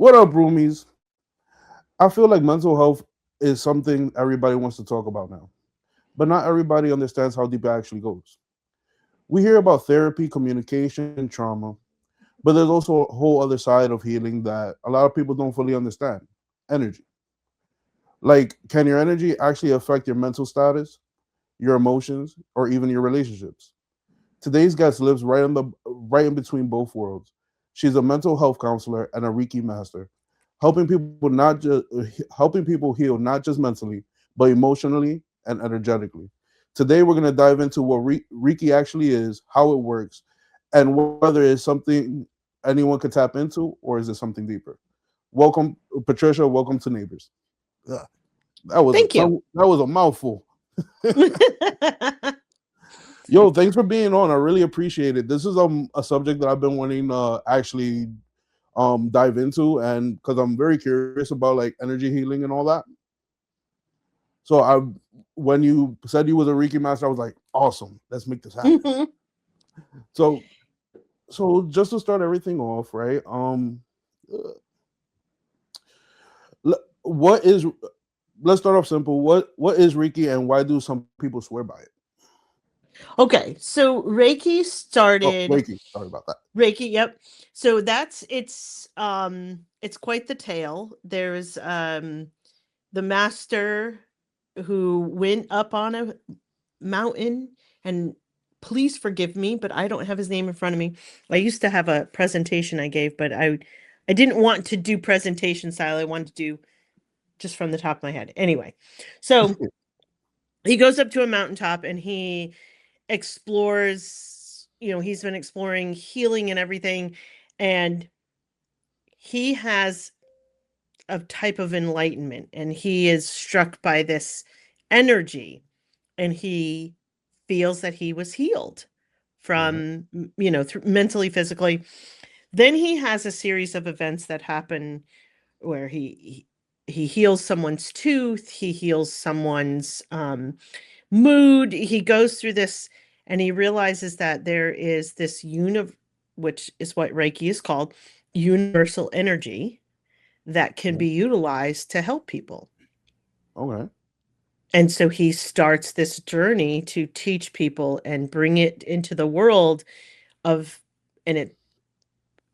What up, roomies? I feel like mental health is something everybody wants to talk about now, but not everybody understands how deep it actually goes. We hear about therapy, communication, trauma, but there's also a whole other side of healing that a lot of people don't fully understand: energy. Like, can your energy actually affect your mental status, your emotions, or even your relationships? Today's guest lives right in between both worlds. She's a mental health counselor and a Reiki master, helping people heal not just mentally, but emotionally and energetically. Today we're gonna dive into what Reiki actually is, how it works, and whether it's something anyone could tap into or is it something deeper. Welcome, Patricia. Welcome to Neighbors. Ugh, Thank you. that was a mouthful. Yo, thanks for being on. I really appreciate it. This is a subject that I've been wanting to actually dive into, and because I'm very curious about like energy healing and all that. So I when you said you was a Reiki master, I was like, awesome, let's make this happen. So just to start everything off, right? Uh, what is let's start off simple. What is Reiki and why do some people swear by it? Okay, so Reiki Oh, started Reiki. Sorry about that. Reiki, yep. So it's quite the tale. There's the master who went up on a mountain, and please forgive me, but I don't have his name in front of me. I used to have a presentation I gave, but I didn't want to do presentation style. I wanted to do just from the top of my head. Anyway, so he goes up to a mountaintop and he explores, he's been exploring healing and everything, and he has a type of enlightenment, and he is struck by this energy, and he feels that he was healed Right. from, mentally, physically. Then he has a series of events that happen where he heals someone's tooth, he heals someone's mood. He goes through this, and he realizes that there is this which is what Reiki is called, universal energy that can Yeah. be utilized to help people. Okay. And so he starts this journey to teach people and bring it into the world of, and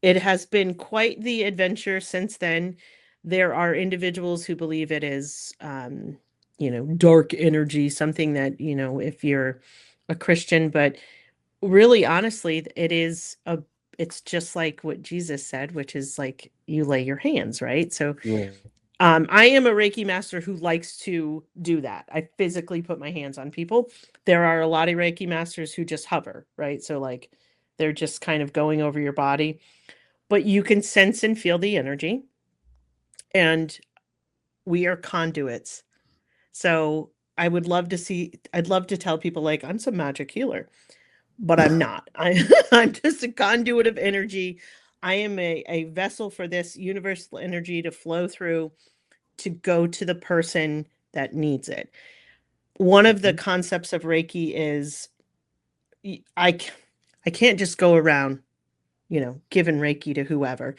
it has been quite the adventure since then. There are individuals who believe it is, dark energy, something that, if you're a Christian, but really, honestly, it's just like what Jesus said, which is like you lay your hands, right? So, Yeah. I am a Reiki master who likes to do that. I physically put my hands on people. There are a lot of Reiki masters who just hover, right? So, like, they're just kind of going over your body, but you can sense and feel the energy, and we are conduits. So, I'd love to tell people, like, I'm some magic healer, but I'm not. I'm just a conduit of energy. I am a vessel for this universal energy to flow through, to go to the person that needs it. One of the Mhm. concepts of Reiki is y- I c- I can't just go around, giving Reiki to whoever.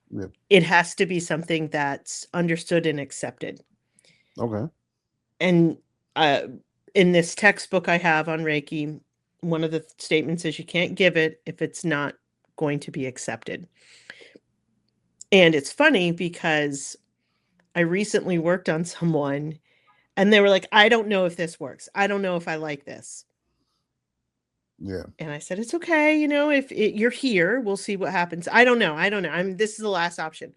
Yeah. It has to be something that's understood and accepted. Okay. And uh, in this textbook I have on Reiki, one of the statements is you can't give it if it's not going to be accepted. And it's funny because I recently worked on someone, and they were like, I don't know if this works. I don't know if I like this. Yeah. And I said, it's okay. If you're here, we'll see what happens. I don't know. I don't know. This is the last option.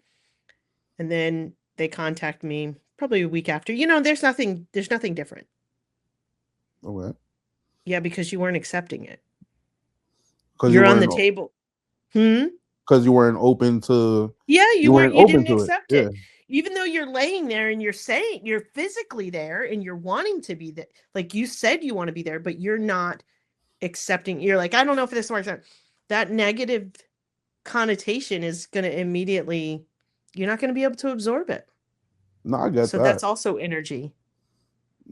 And then they contact me probably a week after. There's nothing different. Okay. Yeah, because you weren't accepting it. Because You're on the table. Hmm. you weren't open to Yeah, you didn't it. accept Yeah. it. Even though you're laying there and you're saying you're physically there and you're wanting to be there, like you said you want to be there, but you're not accepting. You're like, I don't know if this works out. That negative connotation is going to immediately, you're not going to be able to absorb it. No, I get So that's that. also energy.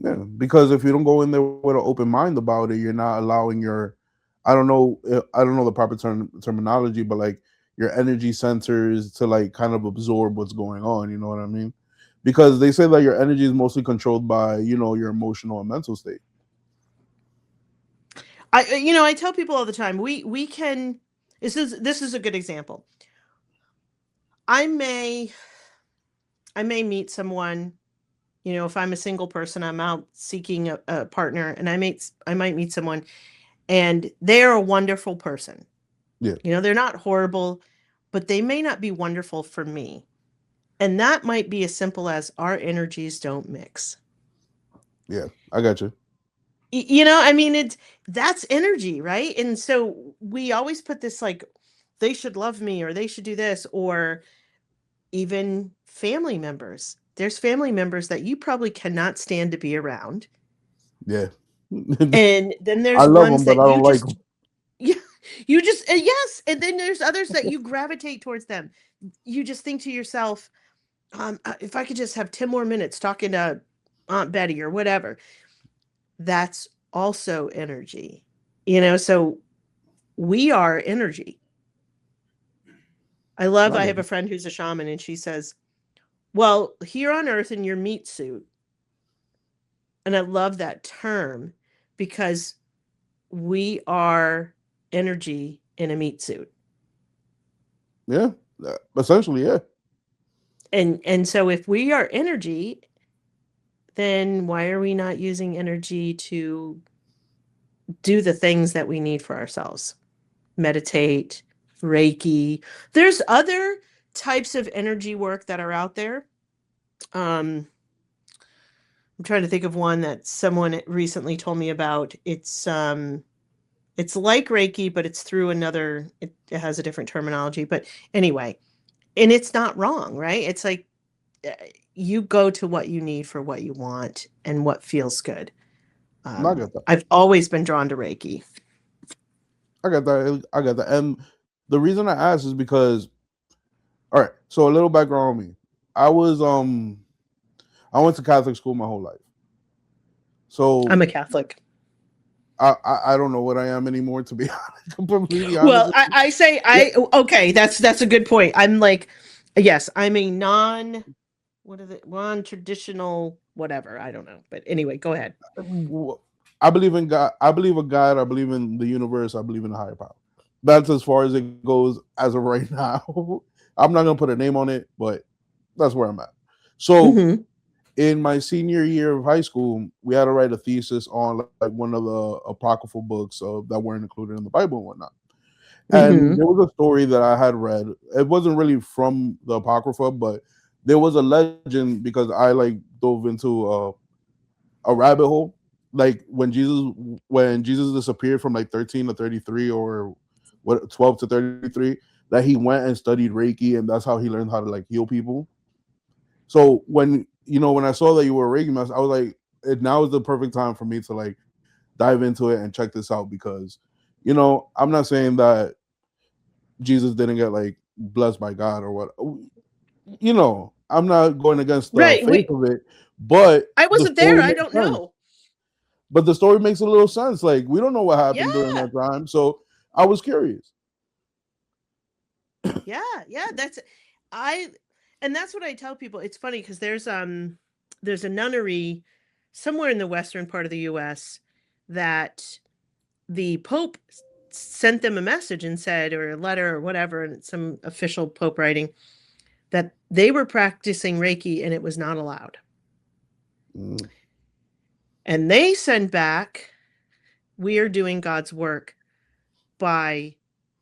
Yeah, because if you don't go in there with an open mind about it, you're not allowing your. I don't know. I don't know the proper terminology, but like your energy sensors to like kind of absorb what's going on. You know what I mean? Because they say that your energy is mostly controlled by your emotional and mental state. I tell people all the time, we can, this is a good example. I may I may meet someone, if I'm a single person, I'm out seeking a partner, and I might meet someone and they're a wonderful person. Yeah, They're not horrible, but they may not be wonderful for me. And that might be as simple as our energies don't mix. yeah, I got you. I mean, that's energy, right? And so we always put this like, they should love me or they should do this, or even family members. There's family members that you probably cannot stand to be around. Yeah, And then I there's love ones them, but that I don't like them. yeah, you just, yes. And then there's others that you gravitate towards them. You just think to yourself, if I could just have 10 more minutes talking to Aunt Betty or whatever. That's also energy. So we are energy. I I got have a you. friend who's a shaman, and she says, well, here on earth in your meat suit, and I love that term because we are energy in a meat suit. Yeah, essentially, yeah. And so if we are energy, then why are we not using energy to do the things that we need for ourselves? Meditate, Reiki. There's other types of energy work that are out there. Um, I'm trying to think of one that someone recently told me about. It's like Reiki, but it's through another. It has a different terminology, but anyway, and it's not wrong, right? It's like uh, you go to what you need for what you want and what feels good. No, I got that. I've always been drawn to Reiki. I got that. I got that. And the reason I asked is because, all right. So a little background on me. I was I went to Catholic school my whole life. I'm So a Catholic. I don't know what I am anymore, to be completely honest Well, with you. I say Yeah, okay, that's a good point. I'm like, yes, I'm a what is it? Non-traditional whatever. I don't know. But anyway, go ahead. I believe in God. I believe in God. I believe in the universe. I believe in a higher power. That's as far as it goes as of right now. I'm not gonna put a name on it, but that's where I'm at. So Mhm. in my senior year of high school, we had to write a thesis on like one of the apocryphal books that weren't included in the Bible and whatnot. And Mhm. there was a story that I had read. It wasn't really from the apocrypha, but there was a legend because I like dove into a rabbit hole. Like when Jesus disappeared from like 13 to 33 or what 12 to 33, that he went and studied Reiki, and that's how he learned how to like heal people. So when I saw that you were a Reiki master, I was like, now is the perfect time for me to like dive into it and check this out because I'm not saying that Jesus didn't get like blessed by God or what. I'm not going against the Right. faith of it, but I the wasn't there. story I makes don't sense. know. But the story makes a little sense. Like we don't know what happened during Yeah. that time, so I was curious. Yeah. Yeah. I and that's what I tell people. It's funny because there's a nunnery somewhere in the western part of the US that the Pope sent them a message and said, or a letter or whatever, and it's some official Pope writing, that they were practicing Reiki and it was not allowed. Mm, And they send back, we are doing God's work by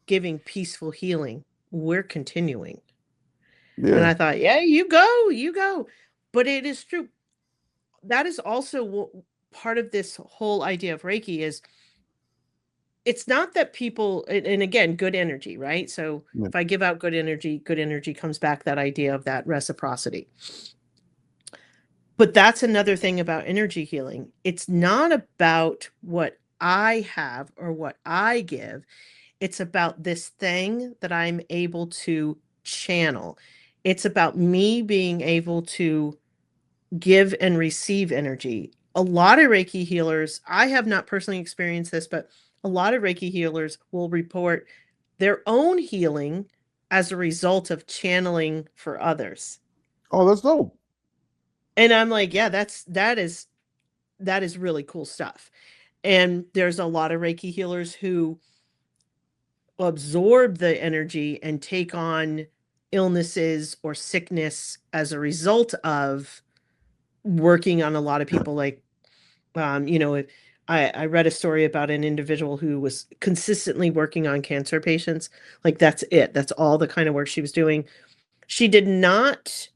giving peaceful healing. We're continuing. And yeah, I thought, yeah, you go, you go. But it is true. That is also part of this whole idea of Reiki is it's not that people, and again, good energy, right? So yeah, if I give out good energy comes back, that idea of that reciprocity. But that's another thing about energy healing. It's not about what I have or what I give. It's about this thing that I'm able to channel. It's about me being able to give and receive energy. A lot of Reiki healers, I have not personally experienced this, but a lot of Reiki healers will report their own healing as a result of channeling for others. Oh, that's dope. And I'm like, yeah, that is really cool stuff. And there's a lot of Reiki healers who absorb the energy and take on illnesses or sickness as a result of working on a lot of people. Like, you know, I read a story about an individual who was consistently working on cancer patients. Like, that's it. That's all the kind of work she was doing. She did not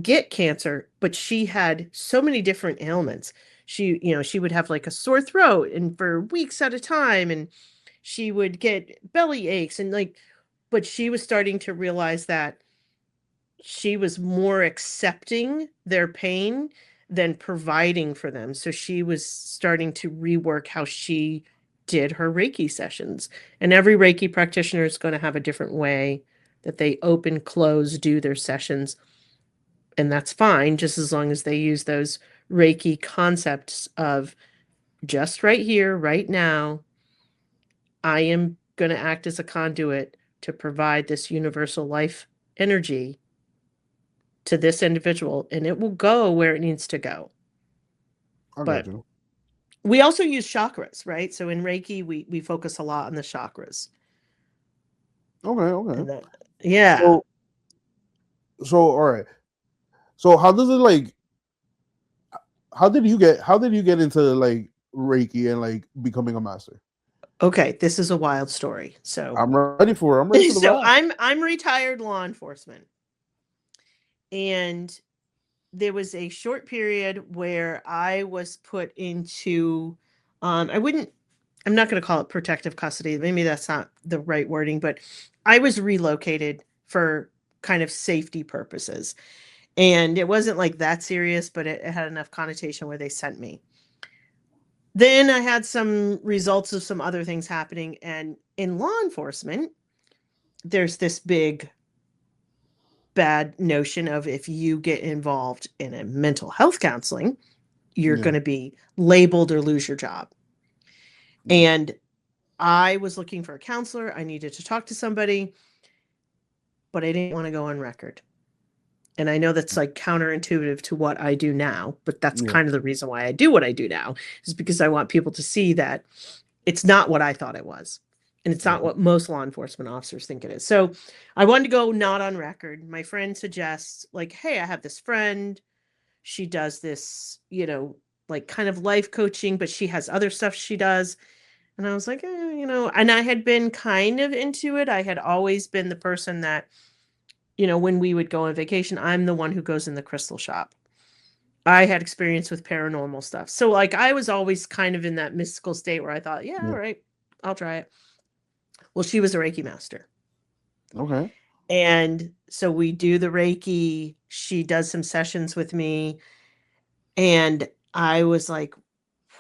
get cancer, but she had so many different ailments. She would have like a sore throat and for weeks at a time, and she would get belly aches and like, but she was starting to realize that she was more accepting their pain than providing for them. So she was starting to rework how she did her Reiki sessions. And every Reiki practitioner is going to have a different way that they open, close, do their sessions. And that's fine, just as long as they use those Reiki concepts of just right here, right now, I am going to act as a conduit to provide this universal life energy to this individual, and it will go where it needs to go. I got But you. we also use chakras, right? So in Reiki, we focus a lot on the chakras. Okay, okay. And that, yeah. So, all right. So, how does it like? How did you get into like Reiki and like becoming a master? Okay, this is a wild story. So I'm ready for it. I'm ready for the ride. I'm retired law enforcement. And there was a short period where I was put into I'm not going to call it protective custody. Maybe that's not the right wording, but I was relocated for kind of safety purposes. And it wasn't like that serious, but it had enough connotation where they sent me. Then I had some results of some other things happening. And in law enforcement, there's this big bad notion of if you get involved in a mental health counseling, you're Yeah, going to be labeled or lose your job. yeah, And I was looking for a counselor. I needed to talk to somebody, but I didn't want to go on record. And I know that's like counterintuitive to what I do now, but that's yeah. kind of the reason why I do what I do now, is because I want people to see that it's not what I thought it was. And it's not Okay. what most law enforcement officers think it is. So I wanted to go not on record. My friend suggests, like, hey, I have this friend. She does this, like kind of life coaching, but she has other stuff she does. And I was like, and I had been kind of into it. I had always been the person that, when we would go on vacation, I'm the one who goes in the crystal shop. I had experience with paranormal stuff. So, like, I was always kind of in that mystical state where I thought, yeah, all Yeah. right, I'll try it. Well, she was a Reiki master. Okay. And so we do the Reiki. She does some sessions with me. And I was like,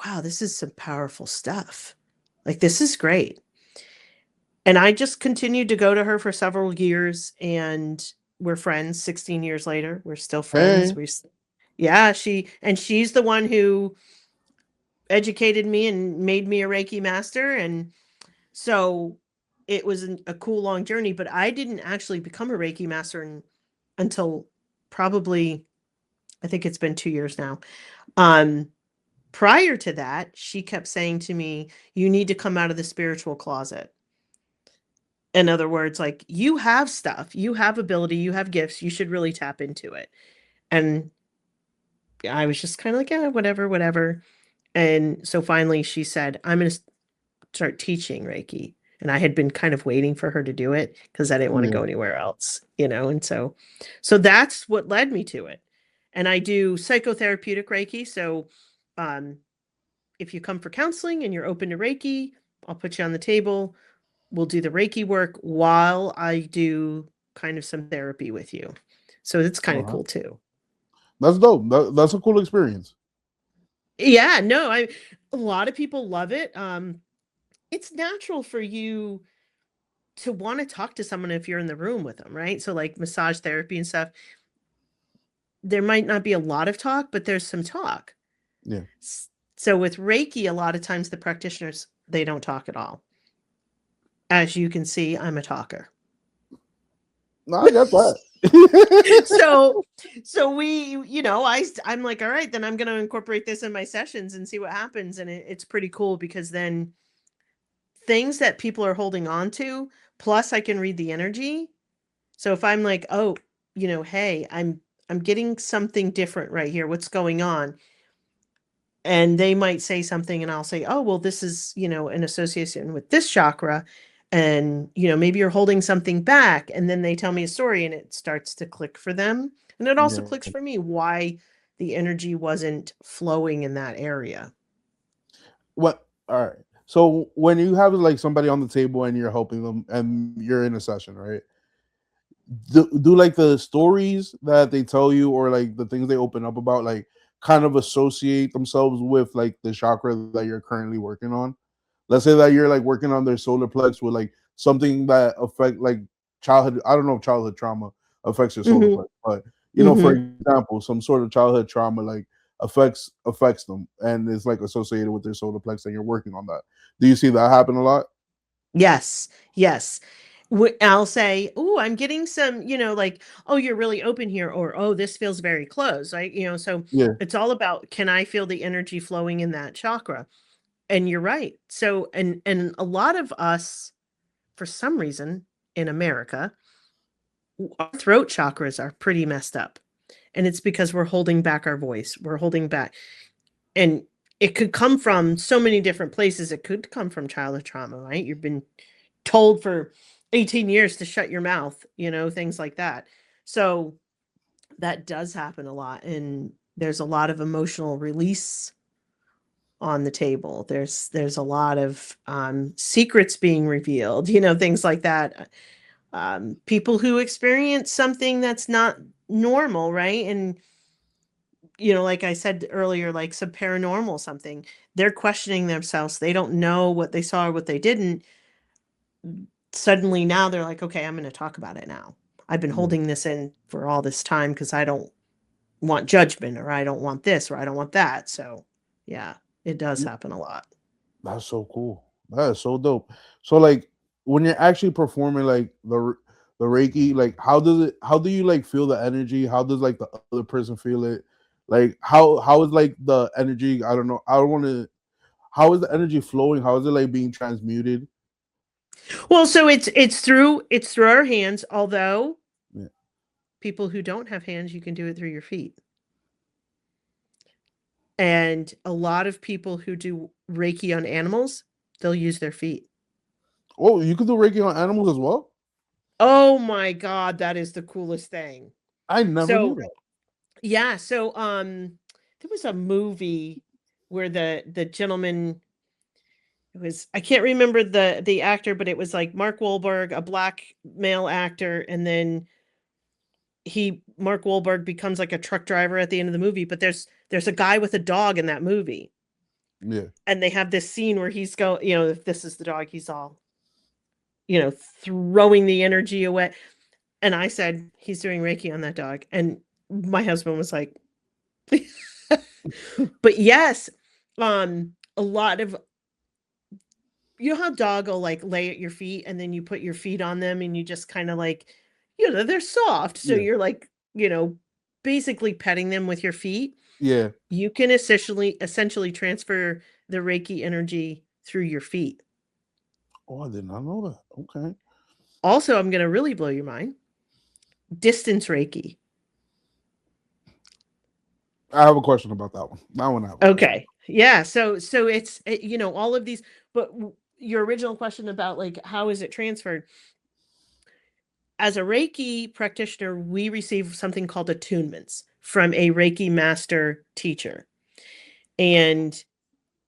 wow, this is some powerful stuff. Like, this is great. And I just continued to go to her for several years, and we're friends 16 years later. We're still friends. Hey. Yeah, she's the one who educated me and made me a Reiki master. And so it was a cool long journey, but I didn't actually become a Reiki master until probably, I think it's been 2 years now. Um, Prior to that, she kept saying to me, you need to come out of the spiritual closet. In other words, like, you have stuff, you have ability, you have gifts, you should really tap into it. And I was just kind of like, yeah, whatever, whatever. And so finally she said, I'm going to start teaching Reiki. And I had been kind of waiting for her to do it because I didn't want to Yeah. go anywhere else. And so that's what led me to it. And I do psychotherapeutic Reiki. So um, if you come for counseling and you're open to Reiki, I'll put you on the table. We'll do the Reiki work while I do kind of some therapy with you. So it's kind of Uh-huh. cool too. That's dope. That's a cool experience. Yeah, no, a lot of people love it. It's natural for you to want to talk to someone if you're in the room with them, right? So like massage therapy and stuff, there might not be a lot of talk, but there's some talk. Yeah. So with Reiki, a lot of times the practitioners, they don't talk at all. As you can see, I'm a talker. No, I get that. So we, I'm like, all right, then I'm going to incorporate this in my sessions and see what happens. And it's pretty cool because then things that people are holding on to, plus I can read the energy. So if I'm like, oh, hey, I'm getting something different right here. What's going on? And they might say something and I'll say, oh, well, this is, an association with this chakra. And, maybe you're holding something back. And then they tell me a story and it starts to click for them. And it also Yeah. clicks for me why the energy wasn't flowing in that area. What? All right. So when you have like somebody on the table and you're helping them and you're in a session, right? Do like the stories that they tell you or like the things they open up about like kind of associate themselves with like the chakra that you're currently working on? Let's say that you're like working on their solar plex with like something that affect like childhood. I don't know if childhood trauma affects your solar Mm-hmm. plex, but for Mm-hmm. example, some sort of childhood trauma like affects them and is like associated with their solar plex, and you're working on that. Do you see that happen a lot? Yes. Yes. I'll say, oh, I'm getting some, like, oh, you're really open here, or oh, this feels very closed, right? So Yeah, it's all about, can I feel the energy flowing in that chakra? And you're right. So, and a lot of us, for some reason, in America, our throat chakras are pretty messed up. And it's because we're holding back our voice. We're holding back. And it could come from so many different places. It could come from childhood trauma, right? You've been told for 18 years to shut your mouth, things like that. So that does happen a lot. And there's a lot of emotional release on the table. There's a lot of secrets being revealed, things like that. People who experience something that's not normal, right? And like I said earlier, like some paranormal something, they're questioning themselves. They don't know what they saw or what they didn't. Suddenly now they're like, okay, I'm going to talk about it now. I've been yeah. holding this in for all this time because I don't want judgment, or I don't want this, or I don't want that. So yeah, it does happen a lot. That's so cool. That is so dope. So like when you're actually performing like the Reiki, like how do you like feel the energy? How does like the other person feel it? Like how is like the energy? I don't know. I don't want to. How is the energy flowing? How is it like being transmuted? Well, so it's through our hands, although Yeah. people who don't have hands, you can do it through your feet. And a lot of people who do Reiki on animals, they'll use their feet. Oh, you can do Reiki on animals as well. Oh my God, that is the coolest thing. I never knew So that. yeah, so there was a movie where the gentleman, it was, I can't remember the actor, but it was like Mark Wahlberg, a black male actor, and then Mark Wahlberg becomes like a truck driver at the end of the movie, but there's a guy with a dog in that movie. Yeah. And they have this scene where he's go, if this is the dog, he's all, throwing the energy away. And I said, he's doing Reiki on that dog. And my husband was like, but yes, a lot of, how dog will like lay at your feet and then you put your feet on them and you just kind of like, they're soft. So Yeah. you're like, basically petting them with your feet. Yeah. You can essentially transfer the Reiki energy through your feet. Oh, I did not know that. Okay. Also, I'm going to really blow your mind. Distance Reiki. I have a question about that one. That one I have a question. Okay. Yeah. So it's, all of these, but your original question about like, how is it transferred? As a Reiki practitioner, we receive something called attunements from a Reiki master teacher. And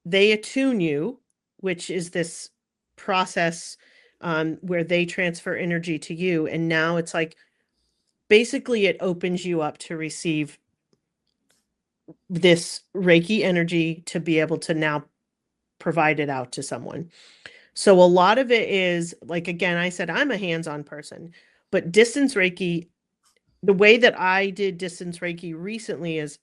they attune you, which is this process where they transfer energy to you. And now it's like, basically, it opens you up to receive this Reiki energy to be able to now provide it out to someone. So a lot of it is like, again, I said I'm a hands-on person, but distance Reiki, the way that I did distance Reiki recently is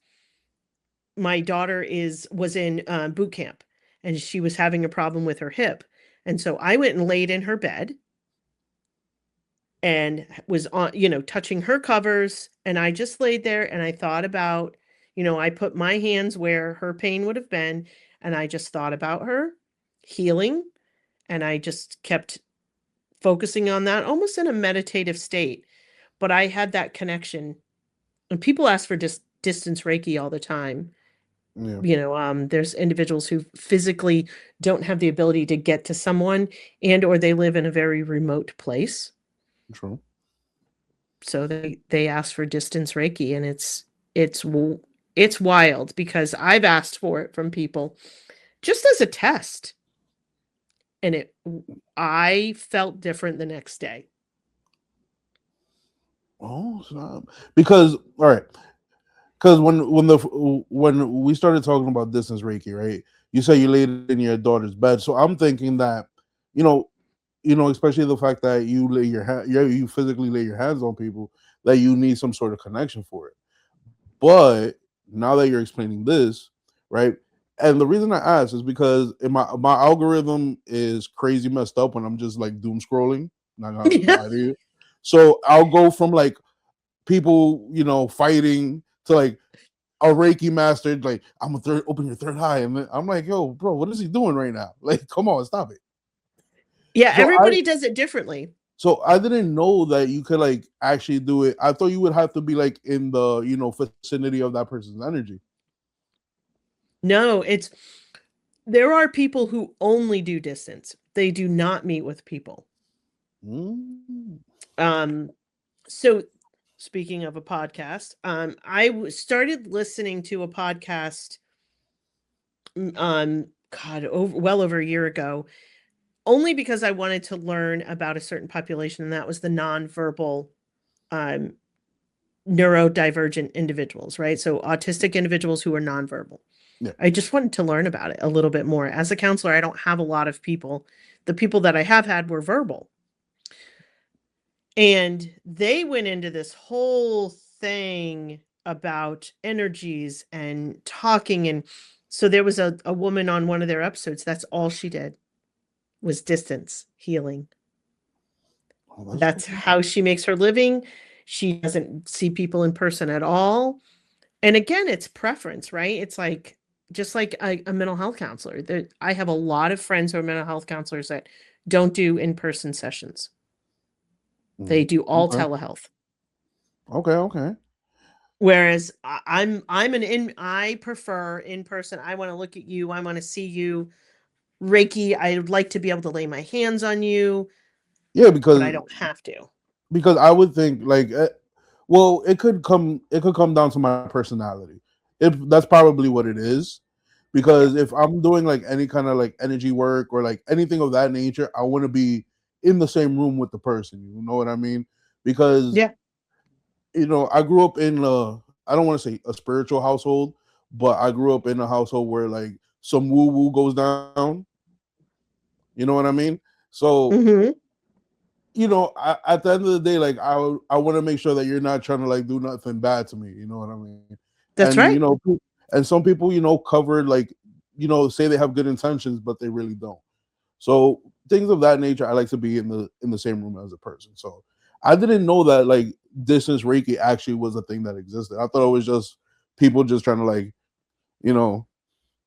my daughter was in boot camp and she was having a problem with her hip. And so I went and laid in her bed and was on, touching her covers. And I just laid there and I thought about, I put my hands where her pain would have been. And I just thought about her healing. And I just kept focusing on that almost in a meditative state. But I had that connection. And people ask for distance Reiki all the time. Yeah, There's individuals who physically don't have the ability to get to someone, and or they live in a very remote place, true. so they ask for distance Reiki, and it's it's wild because I've asked for it from people just as a test, and it I felt different the next day. Oh, snap. Because all right, because when we started talking about distance Reiki, right? You say you laid in your daughter's bed, so I'm thinking that, you know, especially the fact that you lay your you physically lay your hands on people, that you need some sort of connection for it. But now that you're explaining this, right? And the reason I ask is because in my algorithm is crazy messed up when I'm just like doom scrolling. Not gonna Yeah. lie to you. So I'll go from like people, fighting to like a Reiki master, like I'm a third, open your third eye, and I'm like, yo, bro, what is he doing right now? Like, come on, stop it. Yeah, So I everybody does it differently. so I didn't know that you could like actually do it. I thought you would have to be like in the vicinity of that person's energy. No, there are people who only do distance. They do not meet with people. Mm. Um, so speaking of a podcast, started listening to a podcast God, well over a year ago, only because I wanted to learn about a certain population, and that was the nonverbal um, neurodivergent individuals, right? So autistic individuals who are nonverbal. Yeah. I just wanted to learn about it a little bit more. As a counselor, I don't have a lot of people. The people that I have had were verbal. And they went into this whole thing about energies and talking. And so there was a woman on one of their episodes. That's all she did was distance healing. Oh, that's That's cool. how she makes her living. She doesn't see people in person at all. And again, it's preference, right? It's like just like a mental health counselor. I have a lot of friends who are mental health counselors that don't do in-person sessions. They Mm. do all Okay. telehealth. Okay. Okay. Whereas I prefer in person. I want to look at you. I want to see you. Reiki, I would like to be able to lay my hands on you, Yeah, but I don't have to. because I would think like, well, it could come down to my personality. If that's probably what it is, Yeah. because if I'm doing like any kind of like energy work or like anything of that nature, I want to be in the same room with the person. You know what I mean? Because Yeah. I grew up in I don't want to say a spiritual household, but I grew up in a household where like some woo woo goes down. You know what I mean? So Mhm. at the end of the day, like I want to make sure that you're not trying to like do nothing bad to me. You know what I mean? That's And right. and some people covered like say they have good intentions, but they really don't. So things of that nature, I like to be in the same room as a person. So I didn't know that like distance Reiki actually was a thing that existed. I thought it was just people just trying to like you know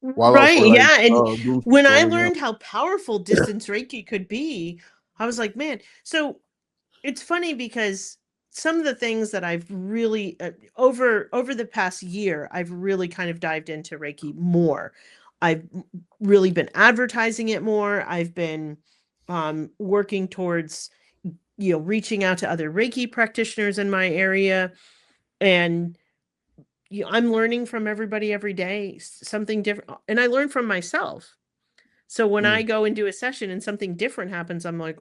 while out Right. for like Yeah. And doom when I scrolling. learned how powerful distance Reiki could be, I was like, man. So it's funny because some of the things that I've really over the past year, I've really kind of dived into Reiki more. I've really been advertising it more. I've been working towards reaching out to other Reiki practitioners in my area, and I'm learning from everybody every day something different, and I learn from myself. So when Yeah. I go and do a session and something different happens, I'm like,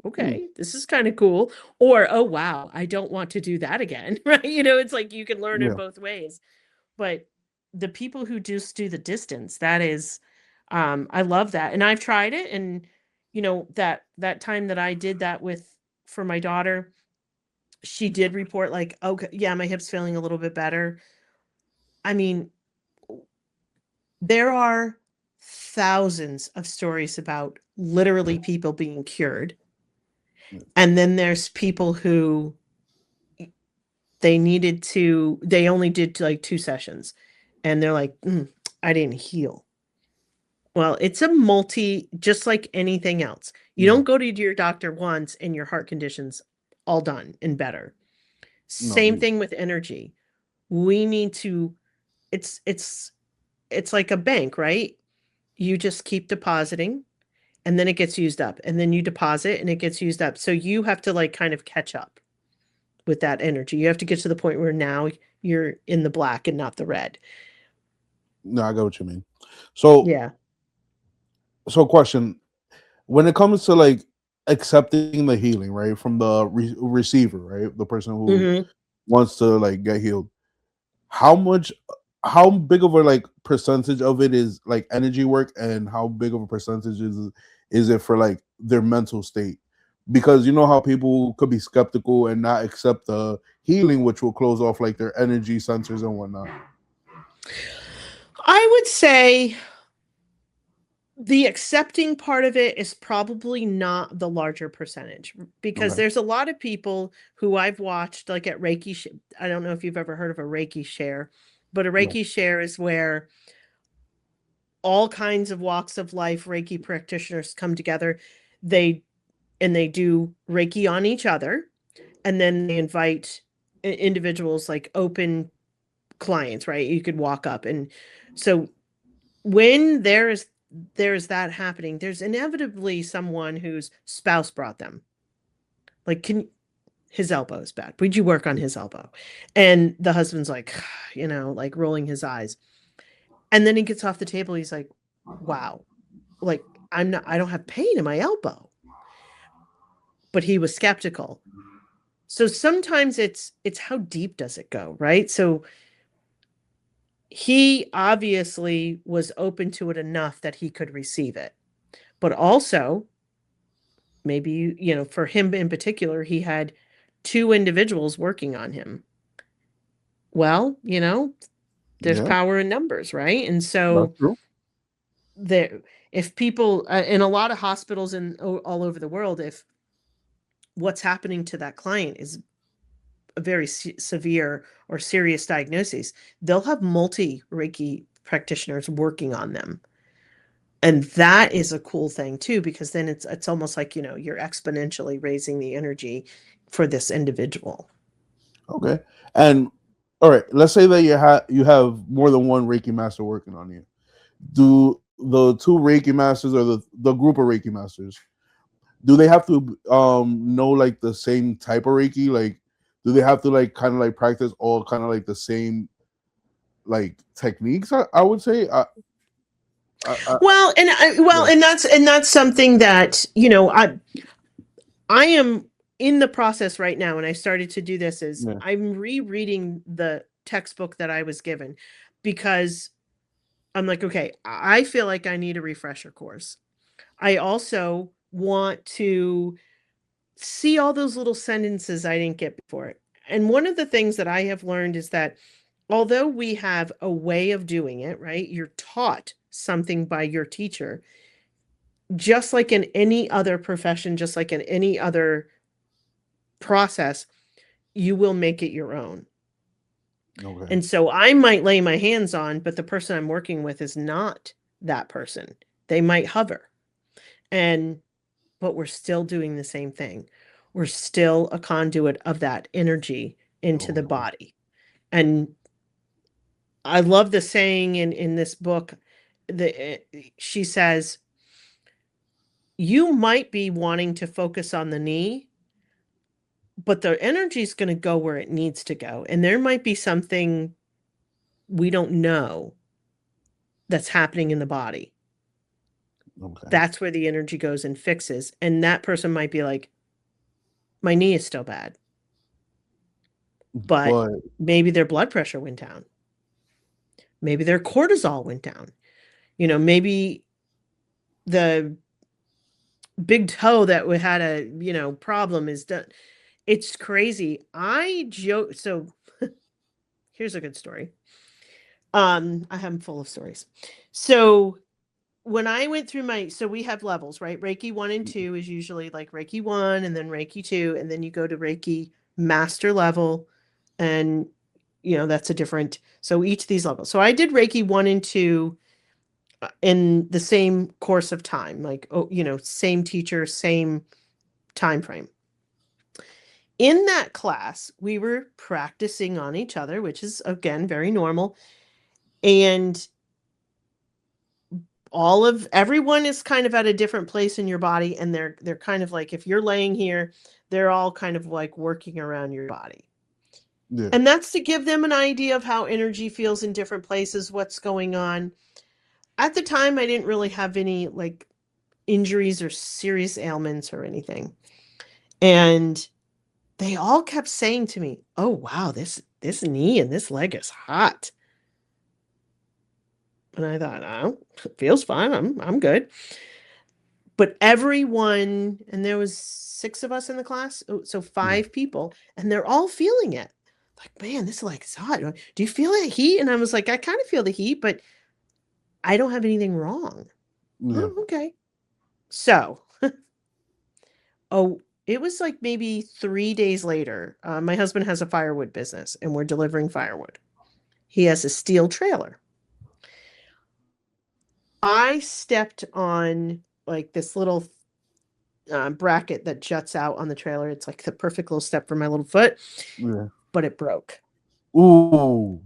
Mm. okay, this is kind of cool. Or, oh, wow, I don't want to do that again. Right. It's like you can learn in Yeah. both ways. But the people who just do the distance, that is, I love that. And I've tried it. And, that time that I did that for my daughter, she did report, like, okay, yeah, my hip's feeling a little bit better. I mean, there are thousands of stories about literally people being cured. And then there's people who they only did like 2 sessions and they're like, I didn't heal. Well, it's a just like anything else. You Yeah. don't go to your doctor once and your heart condition's all done and better. No, Same thing with energy. We need to, it's, it's, it's like a bank, right? You just keep depositing and then it gets used up and then you deposit and it gets used up. So you have to like kind of catch up with that energy. You have to get to the point where now you're in the black and not the red. no, I get what you mean. So, Yeah. question: when it comes to like accepting the healing, right, from the receiver, right, the person who Hmm. wants to like get healed, how much, how big of a like percentage of it is like energy work, and how big of a percentage is it for like their mental state? Because you know how people could be skeptical and not accept the healing, which will close off like their energy sensors and whatnot. I would say the accepting part of it is probably not the larger percentage because Okay. there's a lot of people who I've watched like at Reiki. I don't know if you've ever heard of a Reiki share, but a Yeah. Reiki share is where all kinds of walks of life Reiki practitioners come together. They they do Reiki on each other, and then they invite individuals like open clients, right? You could walk up and so when there's that happening, there's inevitably someone whose spouse brought them. Like, can his elbow is bad. Would you work on his elbow? And the husband's like, like rolling his eyes. And then he gets off the table. He's like, wow, like I don't have pain in my elbow. But he was skeptical. So sometimes it's how deep does it go, right? So he obviously was open to it enough that he could receive it. But also, maybe, for him in particular, he had two individuals working on him. Well, there's Yeah, power in numbers, right? And that's so true. there, if people in a lot of hospitals in all over the world, if what's happening to that client is a very severe or serious diagnosis, they'll have multi Reiki practitioners working on them. And that is a cool thing too, because then it's almost like, you're exponentially raising the energy for this individual. Okay. And all right, let's say that you have more than one Reiki master working on you. Do the two Reiki masters or the group of Reiki masters, do they have to know like the same type of Reiki? Like, do they have to like kind of like practice all kind of like the same like techniques? I would say. I Well, yeah, and that's something that, I am in the process right now, and I started to do this is yeah. I'm rereading the textbook that I was given because I'm like, okay, I feel like I need a refresher course. I also want to see all those little sentences I didn't get before. And one of the things that I have learned is that although we have a way of doing it, right? You're taught something by your teacher, just like in any other profession, just like in any other process, you will make it your own. Okay. And so I might lay my hands on, but the person I'm working with is not that person. They might hover. And but we're still doing the same thing. We're still a conduit of that energy into the Okay. body. And I love the saying in this book that she says, you might be wanting to focus on the knee, but the energy is going to go where it needs to go. And there might be something we don't know that's happening in the body. Okay. That's where the energy goes and fixes. And that person might be like, my knee is still bad, but But maybe their blood pressure went down. Maybe their cortisol went down. Maybe the big toe that we had a, problem is done. It's crazy. I joke. So here's a good story. I am full of stories. So when I went through so we have levels, right? Reiki 1 and 2 is usually like Reiki 1 and then Reiki 2, and then you go to Reiki master level. And, that's a different, so each of these levels. So I did Reiki 1 and 2 in the same course of time, like, same teacher, same time frame. In that class, we were practicing on each other, which is, again, very normal. And everyone is kind of at a different place in your body, and they're kind of like, if you're laying here, they're all kind of like working around your body. Yeah. And that's to give them an idea of how energy feels in different places, what's going on. At the time, I didn't really have any like injuries or serious ailments or anything. And they all kept saying to me, "Oh wow, this knee and this leg is hot." And I thought, "Oh, it feels fine. I'm good." But everyone, and there was 6 of us in the class, so Yeah. 5 people, and they're all feeling it. Like, "Man, this leg is hot. Do you feel that heat?" And I was like, "I kind of feel the heat, but I don't have anything wrong." Yeah. "Oh, okay." So, oh, it was like maybe 3 days later. My husband has a firewood business, and we're delivering firewood. He has a steel trailer. I stepped on like this little bracket that juts out on the trailer. It's like the perfect little step for my little foot, Yeah. but it broke. Ooh.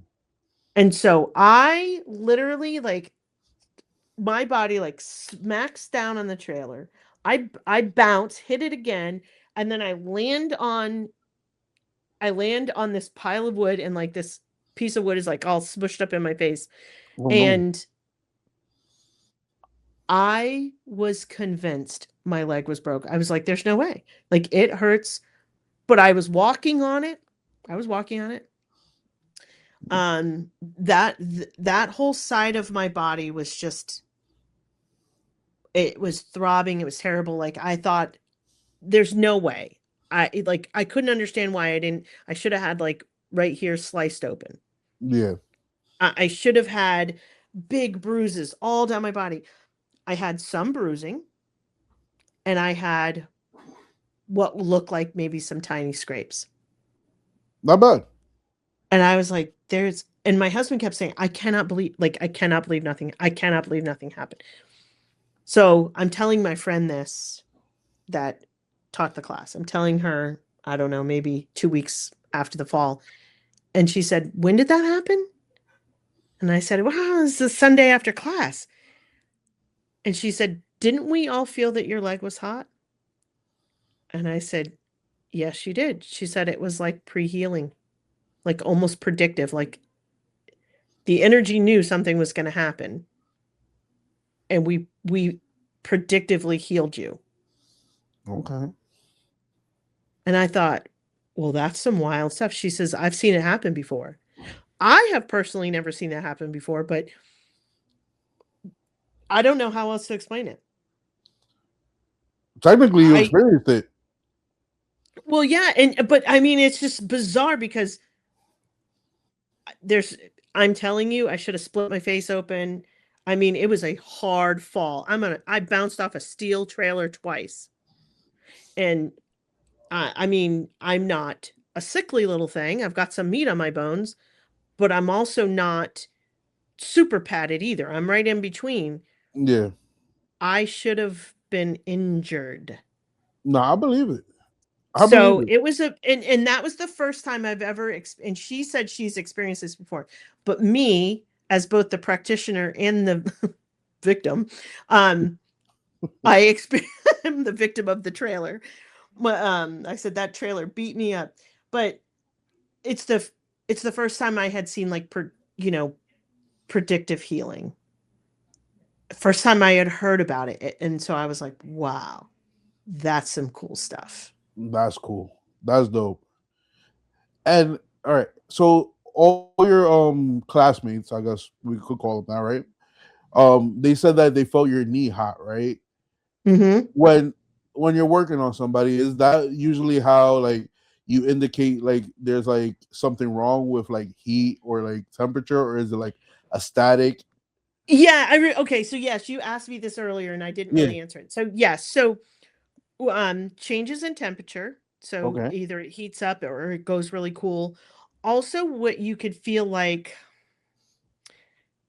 And so I literally, like, my body like smacks down on the trailer. I bounce, hit it again, and then I land on this pile of wood, and like this piece of wood is like all smushed up in my face. Oh no. And I was convinced my leg was broke. I was like, there's no way. Like, it hurts, but I was walking on it. I was walking on it. That whole side of my body was just, it was throbbing. It was terrible. Like, I thought, there's no way. I couldn't understand why I should have had like right here sliced open. Yeah. I should have had big bruises all down my body. I had some bruising, and I had what looked like maybe some tiny scrapes. Not bad. And I was like, and my husband kept saying, I cannot believe nothing. I cannot believe nothing happened. So I'm telling my friend this that taught the class. I'm telling her, I don't know, maybe 2 weeks after the fall. And she said, "When did that happen?" And I said, "Well, it's the Sunday after class." And she said, "Didn't we all feel that your leg was hot?" And I said, "Yes, you did." She said it was like pre-healing, like almost predictive, like the energy knew something was going to happen, and we predictively healed you. Okay. And I thought, well, that's some wild stuff. She says, "I've seen it happen before." I have personally never seen that happen before, but I don't know how else to explain it. Technically, you I experienced it. Well, yeah, and but I mean, it's just bizarre because there's I'm telling you, I should have split my face open. I mean, it was a hard fall. I bounced off a steel trailer twice. And I mean, I'm not a sickly little thing. I've got some meat on my bones, but I'm also not super padded either. I'm right in between. Yeah. I should have been injured. No, I believe it. I believe So it. it was and that was the first time I've ever, and she said she's experienced this before, but me, as both the practitioner and the victim, um, I experienced I'm the victim of the trailer. I said that trailer beat me up, but it's the it's the first time I had seen like predictive healing. First time I had heard about it, and so I was like, wow, that's some cool stuff. That's cool. That's dope. And all right, so all your classmates, I guess we could call them that, right? They said that they felt your knee hot, right? Mm-hmm. When you're working on somebody, is that usually how like you indicate like there's like something wrong with like heat or like temperature, or is it like a static? Yeah, okay, so yes, you asked me this earlier and I didn't Yeah. really answer it. So yes, so changes in temperature. So Okay. either it heats up or it goes really cool. Also, what you could feel like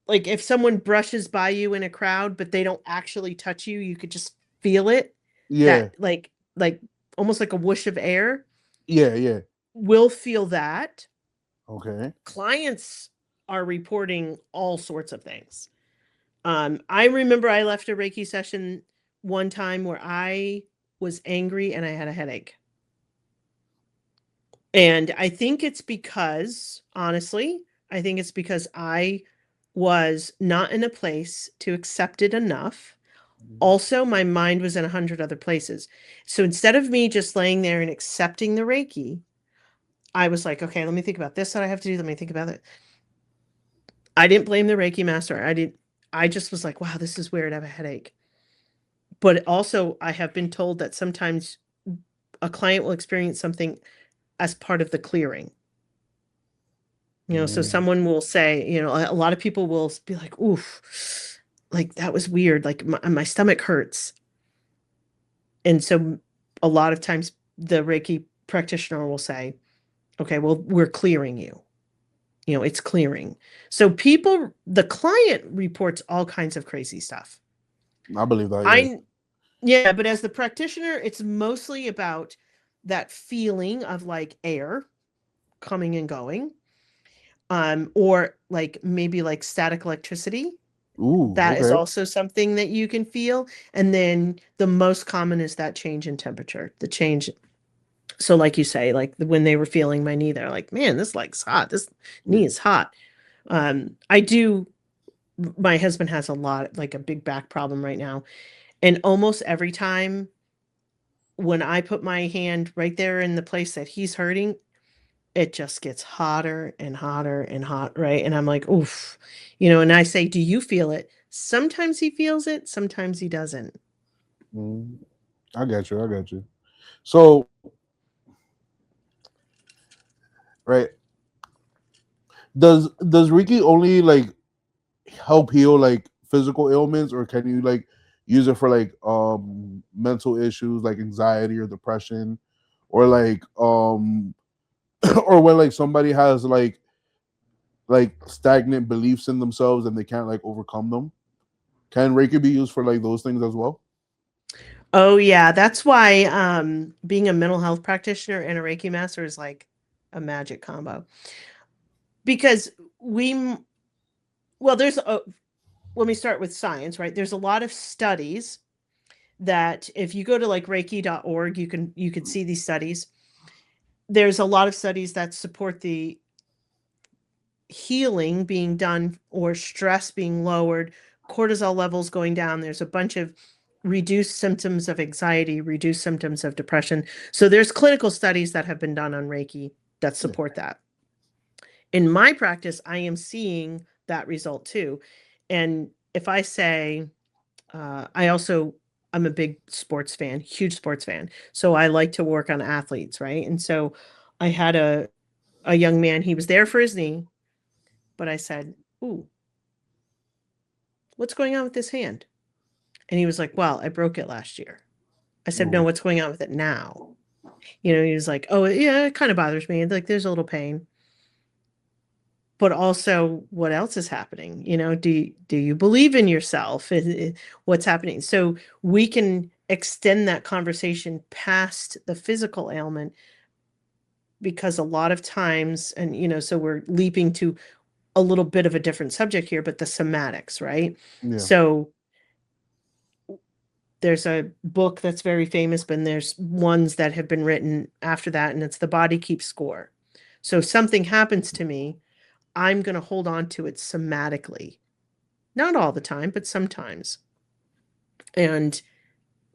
if someone brushes by you in a crowd, but they don't actually touch you, you could just feel it. Yeah. That like almost like a whoosh of air. Yeah. Yeah. Will feel that. Okay. Clients are reporting all sorts of things. I remember I left a Reiki session one time where I was angry and I had a headache. And I think it's because, honestly, I think it's because I was not in a place to accept it enough. Mhm. Also, my mind was in 100 other places. So instead of me just laying there and accepting the Reiki, I was like, okay, let me think about this that I have to do. Let me think about it. I didn't blame the Reiki master. I just was like, wow, this is weird. I have a headache. But also, I have been told that sometimes a client will experience something as part of the clearing. So Mhm. someone will say, a lot of people will be like, oof, like that was weird. Like my stomach hurts. And so a lot of times the Reiki practitioner will say, okay, well, we're clearing you. It's clearing. So the client reports all kinds of crazy stuff. I believe that. Yeah. I, yeah, but as the practitioner, it's mostly about that feeling of like air coming and going, or like maybe like static electricity. Ooh. That is Okay. also something that you can feel. And then the most common is that change in temperature, the change. So, like you say, like when they were feeling my knee, they're like, man, this leg's hot. This knee Yeah. is hot. I do. My husband has a lot, like a big back problem right now. And almost every time when I put my hand right there in the place that he's hurting, it just gets hotter and hotter and hot, right? And I'm like, oof, and I say, do you feel it? Sometimes he feels it, sometimes he doesn't. Mhm. I got you. I got you. So, right, does Reiki only like help heal like physical ailments, or can you like use it for like mental issues like anxiety or depression, or like or when like somebody has like stagnant beliefs in themselves and they can't like overcome them? Can Reiki be used for like those things as well? Oh yeah, that's why being a mental health practitioner and a Reiki master is like a magic combo. Because we well, let me start with science, right? There's a lot of studies that if you go to like reiki.org, you can see these studies. There's a lot of studies that support the healing being done or stress being lowered, cortisol levels going down. There's a bunch of reduced symptoms of anxiety, reduced symptoms of depression. So there's clinical studies that have been done on Reiki that Yeah. support that. In my practice, I am seeing that result too. And if I say, I'm a big sports fan, huge sports fan. So I like to work on athletes, right? And so I had a young man, he was there for his knee, but I said, ooh, what's going on with this hand? And he was like, well, I broke it last year. I said, no, Ooh. what's going on with it now? He was like, oh, yeah, it kind of bothers me. Like, there's a little pain. But also, what else is happening? Do you believe in yourself? What's happening? So we can extend that conversation past the physical ailment, because a lot of times, and so we're leaping to a little bit of a different subject here, but the somatics, right? Yeah. So there's a book that's very famous, but there's ones that have been written after that, and it's The Body Keeps Score. So if something happens to me, I'm going to hold on to it somatically. Not all the time, but sometimes. And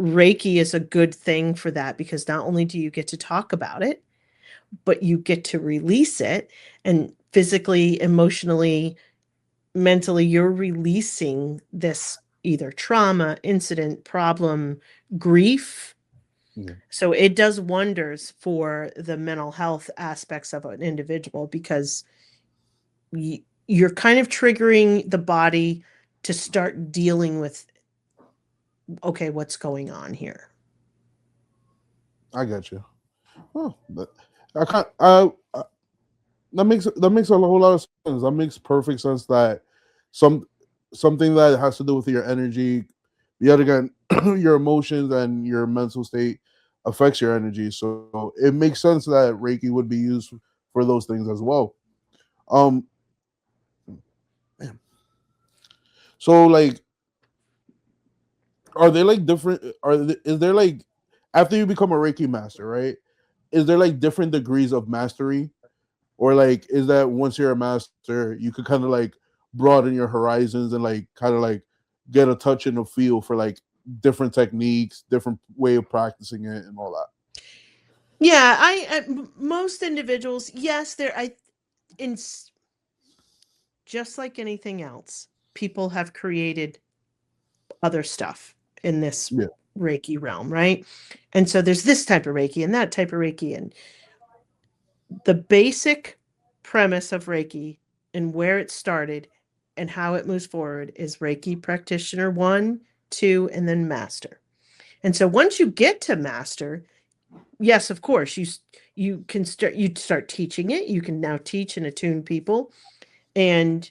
Reiki is a good thing for that, because not only do you get to talk about it, but you get to release it, and physically, emotionally, mentally, you're releasing this either trauma, incident, problem, grief. Yeah. So it does wonders for the mental health aspects of an individual, because you're kind of triggering the body to start dealing with, okay, what's going on here. I got you. Oh, but I can't. That makes a whole lot of sense. That makes perfect sense. That some something that has to do with your energy, yet again, your emotions and your mental state affects your energy. So it makes sense that Reiki would be used for those things as well. Um, man. So like, are they like different? Is there like after you become a Reiki master, right? Is there like different degrees of mastery, or like is that once you're a master, you could kind of like broaden your horizons and like kind of like get a touch and a feel for like different techniques, different way of practicing it, and all that? Yeah, most individuals, yes, there I in just like anything else, people have created other stuff in this Yeah, Reiki realm, right? And so there's this type of Reiki and that type of Reiki. And the basic premise of Reiki and where it started and how it moves forward is Reiki practitioner one, two, and then master. And so once you get to master, yes, of course, you start teaching it. You can now teach and attune people, and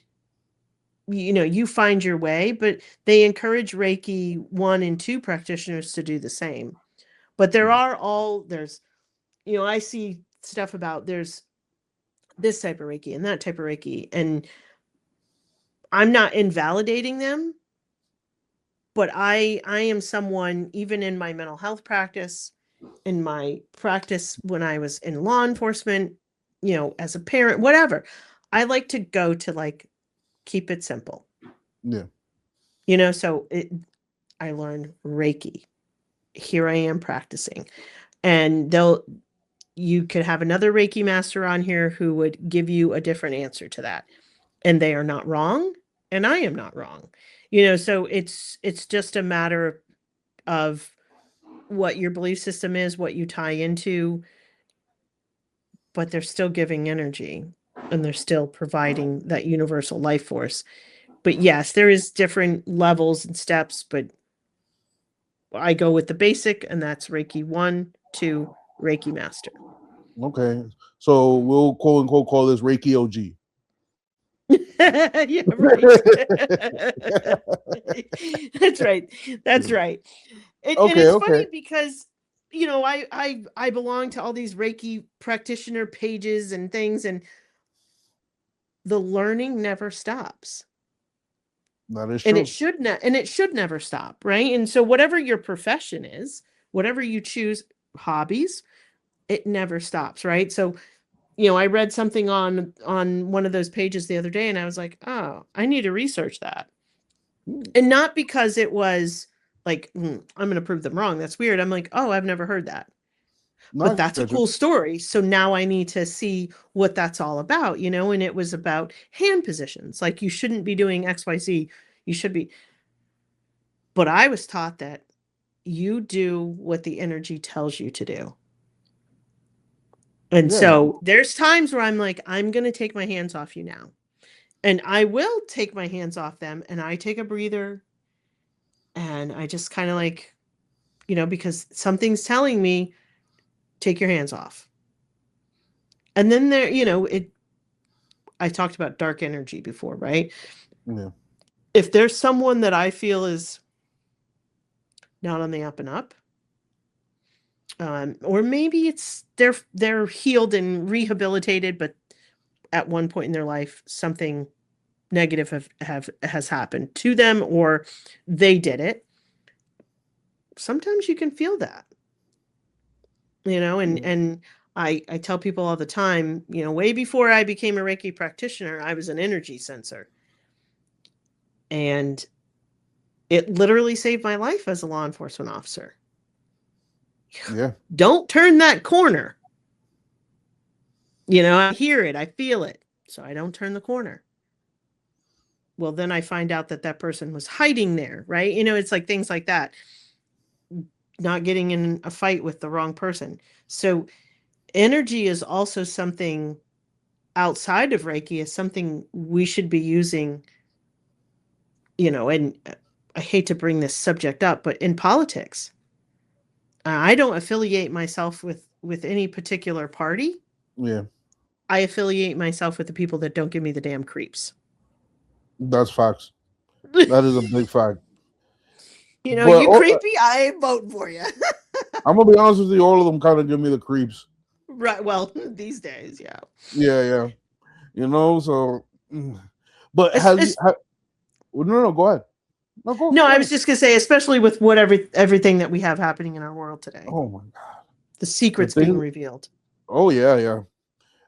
you find your way, but they encourage Reiki 1 and 2 practitioners to do the same. But there's I see stuff about there's this type of Reiki and that type of Reiki, and I'm not invalidating them, but I am someone, even in my mental health practice, in my practice when I was in law enforcement, as a parent, whatever. I like to go to like keep it simple. yeah, So I learned Reiki. Here I am practicing. And you could have another Reiki master on here who would give you a different answer to that. And they are not wrong, and I am not wrong. So it's just a matter of what your belief system is, what you tie into, but they're still giving energy and they're still providing that universal life force. But yes, there is different levels and steps, but I go with the basic, and that's Reiki 1, 2, Reiki master. okay. So we'll quote unquote call this Reiki OG. Yeah, right. That's right. That's right. And Okay, it's funny okay. because I belong to all these Reiki practitioner pages and things, and the learning never stops. That is And it true. should not and it should never stop, right? And so whatever your profession is, whatever you choose, hobbies, it never stops, right? So I read something on one of those pages the other day, and I was like, oh, I need to research that. And not because it was like, I'm going to prove them wrong. That's weird. I'm like, oh, I've never heard that. No, I But got that's a you. cool story. So now I need to see what that's all about, and it was about hand positions. Like, you shouldn't be doing XYZ. You should be. But I was taught that you do what the energy tells you to do. And Yeah, so there's times where I'm like, I'm going to take my hands off you now. And I will take my hands off them, and I take a breather, and I just kind of like, because something's telling me, take your hands off. And then I talked about dark energy before, right? yeah, If there's someone that I feel is not on the up and up, or maybe it's they're healed and rehabilitated, but at one point in their life, something negative has happened to them, or they did it. Sometimes you can feel that, yeah, and I tell people all the time, way before I became a Reiki practitioner, I was an energy sensor, and it literally saved my life as a law enforcement officer. yeah, Don't turn that corner. I hear it, I feel it, so I don't turn the corner. Well, then I find out that that person was hiding there, right? It's like things like that, not getting in a fight with the wrong person. So energy is also something outside of Reiki, is something we should be using And I hate to bring this subject up, but in politics, I don't affiliate myself with any particular party. Yeah, I affiliate myself with the people that don't give me the damn creeps. that's facts. That is a big fact. But You creepy, I ain't voting for you. I'm gonna be honest with you, all of them kind of give me the creeps. Right. Well, these days, yeah. Yeah, yeah. So. But It's, have you? it's, No, no, go ahead. No, go, no, go I ahead. was just gonna say, especially with everything that we have happening in our world today, Oh my god, the the secrets being thing. revealed. Oh yeah, yeah.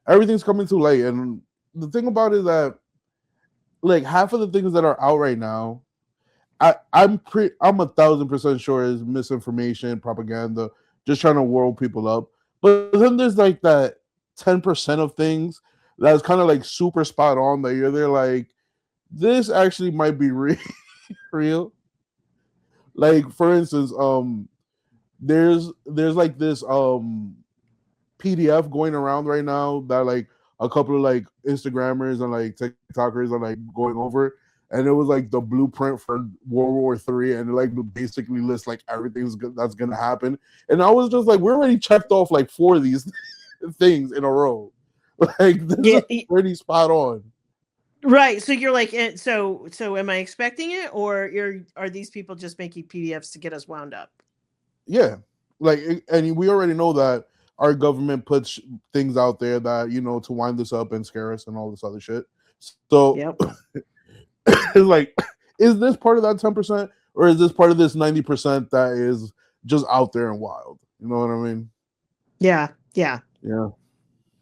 Everything's coming too late, and the thing about it is that like half of the things that are out right now, I'm 1,000% sure is misinformation, propaganda, just trying to whirl people up. But then there's like that 10% of things that's kind of like super spot on that you're there like this actually might be real. Like for instance, there's like this PDF going around right now that like a couple of like Instagrammers and like TikTokers are like going over, and it was like the blueprint for World War III, and it like basically lists like that's gonna happen. And I was just like, we already checked off like four of these things in a row. Like this Yeah. is pretty spot on. Right. So you're like, so am I expecting it, or are these people just making PDFs to get us wound up? Yeah, like and we already know that our government puts things out there that to wind us up and scare us and all this other shit. So Yep. it's like, is this part of that 10%, or is this part of this 90% that is just out there and wild? You know what I mean? Yeah. Yeah. Yeah,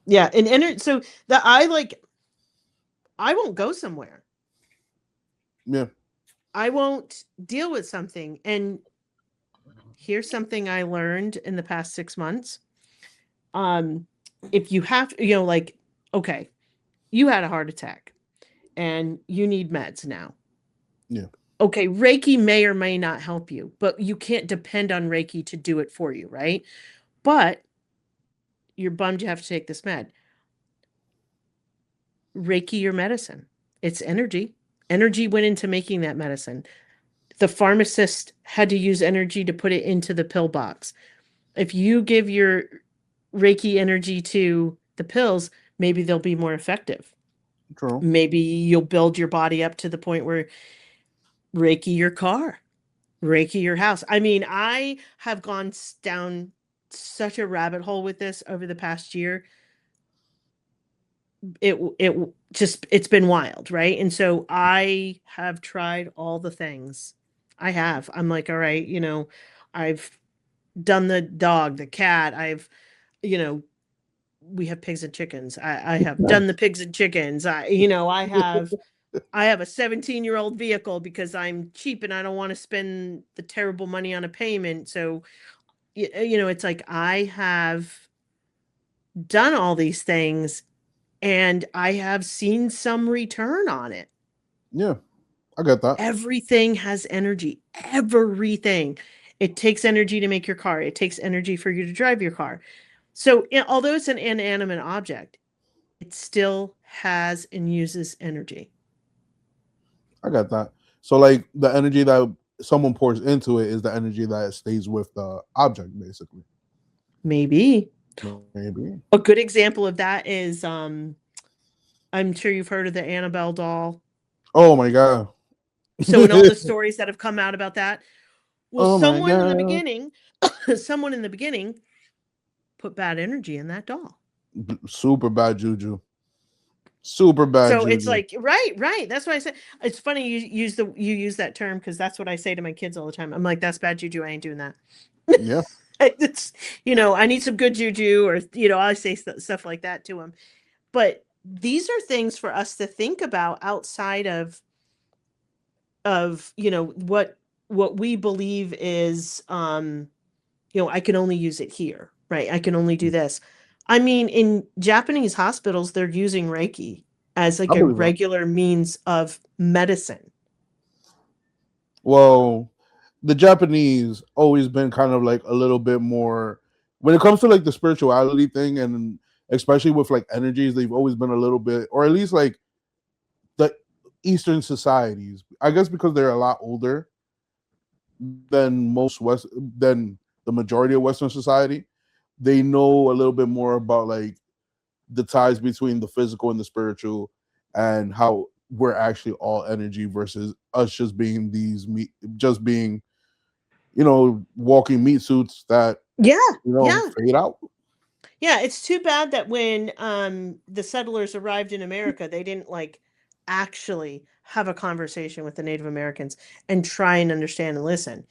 Yeah. So that I won't go somewhere. yeah, I won't deal with something. And here's something I learned in the past 6 months. Um, if you have, like, okay, you had a heart attack and you need meds now. yeah. Okay, Reiki may or may not help you, but you can't depend on Reiki to do it for you, right? But you're bummed you have to take this med. Reiki your medicine. It's energy. Energy went into making that medicine. The pharmacist had to use energy to put it into the pill box. If you give your Reiki energy to the pills, maybe they'll be more effective. True. Maybe you'll build your body up to the point where Reiki your car, Reiki your house. I mean, I have gone down such a rabbit hole with this over the past year. It's been wild, right? And so I have tried all the things. I have. I'm like, all right, I've done the dog, the cat. You know, we have pigs and chickens. I have done the pigs and chickens. I have a 17-year-old vehicle because I'm cheap and I don't want to spend the terrible money on a payment. So, it's like I have done all these things and I have seen some return on it. Yeah, I get that. Everything has energy. Everything. It takes energy to make your car. It takes energy for you to drive your car. So, although it's an inanimate object, it still has and uses energy. I got that. So like the energy that someone pours into it is the energy that stays with the object, basically. Maybe. Maybe. A good example of that is I'm sure you've heard of the Annabelle doll. Oh my god. So in all the stories that have come out about that, well, Oh my god. someone in the beginning put bad energy in that doll. Super bad juju. Super bad So it's juju. like, right. That's why I said it's funny you use that term because that's what I say to my kids all the time. I'm like, that's bad juju. I ain't doing that. Yeah. It's I need some good juju, or I say stuff like that to them. But these are things for us to think about outside of what we believe is I can only use it here, right? I can only do this. I mean, in Japanese hospitals, they're using Reiki as I like a believe that. regular means of medicine. Well, the Japanese always been kind of like a little bit more when it comes to like the spirituality thing, and especially with like energies, they've always been a little bit, or at least like the Eastern societies. I guess because they're a lot older than most West than the majority of Western society, they know a little bit more about like the ties between the physical and the spiritual, and how we're actually all energy versus us just being these meat, just being walking meat suits that Yeah, yeah. fade out. Yeah, it's too bad that when the settlers arrived in America, they didn't like actually have a conversation with the Native Americans and try and understand and listen.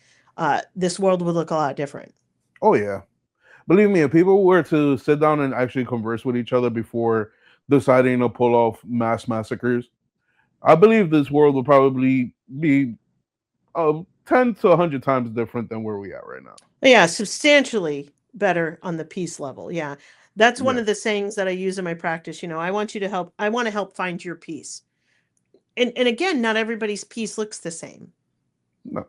This world would look a lot different. Oh yeah, believe me, if people were to sit down and actually converse with each other before deciding to pull off mass massacres, I believe this world will probably be 10 to 100 times different than where we at right now. Yeah, substantially better on the peace level. Yeah. That's one Yeah, of the sayings that I use in my practice. I want you to help, I want to help find your peace. And again, not everybody's peace looks the same. no,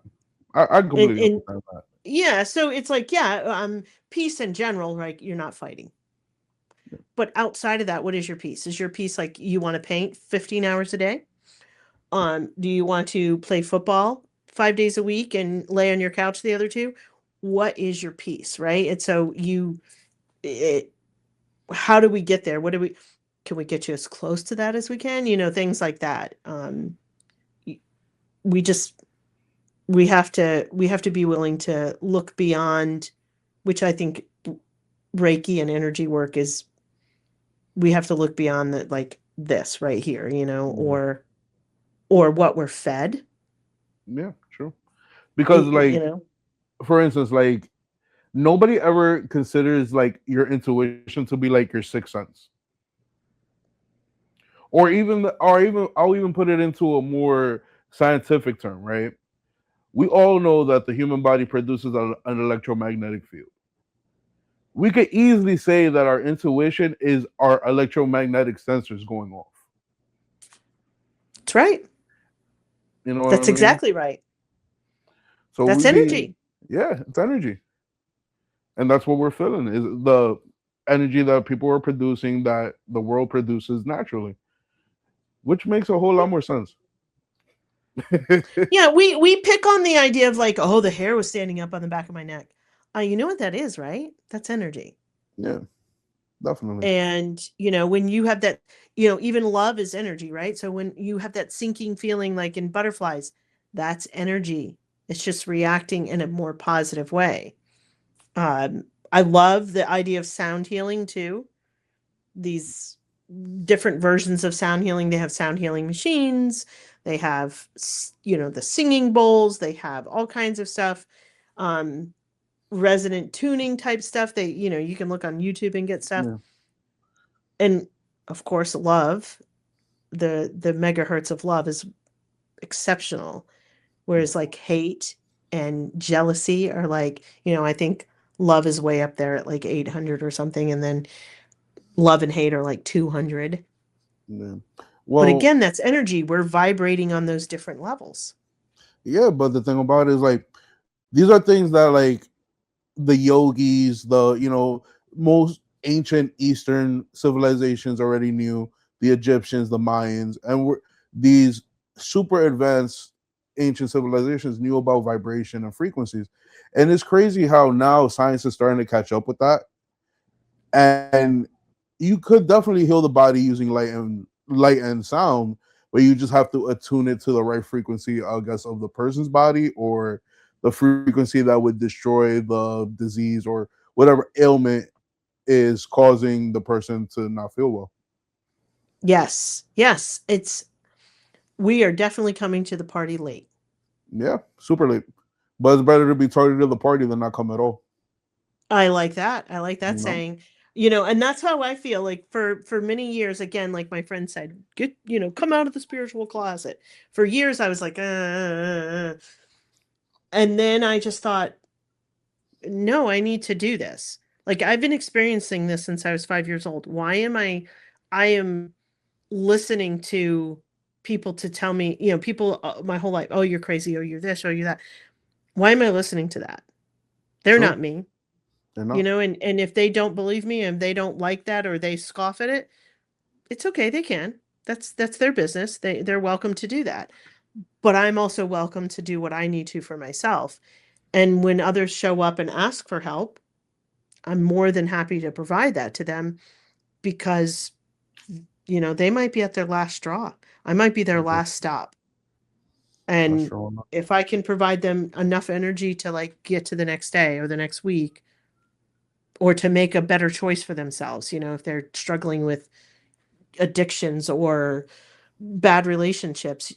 I completely And understand that. yeah, so it's like, yeah, peace in general, right? You're not fighting. But outside of that, what is your peace? Is your peace like you want to paint 15 hours a day? Do you want to play football 5 days a week and lay on your couch the other two? What is your peace, right? And so it, how do we get there? What do we, can we get you as close to that as we can? Things like that. We just, we have to be willing to look beyond, which I think Reiki and energy work is, we have to look beyond the, like this right here, Yeah, or what we're fed, yeah, true. Because you like, know. for instance, like nobody ever considers like your intuition to be like your sixth sense, or even I'll even put it into a more scientific term, right? We all know that the human body produces an electromagnetic field. We could easily say that our intuition is our electromagnetic sensors going off. That's right. You know what I That's mean? exactly right. So That's we be, energy. yeah, it's energy, and that's what we're feeling is the energy that people are producing that the world produces naturally, which makes a whole lot more sense. Yeah, we pick on the idea of like, oh, the hair was standing up on the back of my neck. You know what that is, right? That's energy. Yeah, definitely. And when you have that, even love is energy, right? So when you have that sinking feeling like in butterflies, that's energy. It's just reacting in a more positive way. I love the idea of sound healing too. These different versions of sound healing. They have sound healing machines. They have, the singing bowls. They have all kinds of stuff. Um, Resonant tuning type stuff. You can look on YouTube and get stuff. Yeah, And of course, love. The megahertz of love is exceptional. yeah, Whereas like hate and jealousy are like, I think love is way up there at like 800 or something, and then love and hate are like 200. yeah. But Well, again, that's energy. We're vibrating on those different levels. yeah, but the thing about it is like these are things that like the yogis, the most ancient Eastern civilizations already knew. The Egyptians, the Mayans, and these super advanced ancient civilizations knew about vibration and frequencies. And it's crazy how now science is starting to catch up with that. And you could definitely heal the body using light and sound, but you just have to attune it to the right frequency, I guess, of the person's body, or the frequency that would destroy the disease or whatever ailment is causing the person to not feel well. Yes. Yes. We are definitely coming to the party late. Yeah, super late. But it's better to be tardy to the party than not come at all. I like that. I like that You know? saying. And that's how I feel like for many years, again, like my friend said, get, come out of the spiritual closet. For years I was like, and then I just thought, no, I need to do this. Like I've been experiencing this since I was 5 years old. Why am I am listening to people to tell me, people my whole life, oh, you're crazy, oh, you're this, oh, you're that. Why am I listening to that? They're True. not me, They're not. and if they don't believe me and they don't like that or they scoff at it, it's okay, they can. That's their business. They're welcome to do that. But I'm also welcome to do what I need to for myself. And when others show up and ask for help, I'm more than happy to provide that to them because, they might be at their last straw. I might be their Okay. last stop. That's And true enough. if I can provide them enough energy to like get to the next day or the next week or to make a better choice for themselves, if they're struggling with addictions or bad relationships,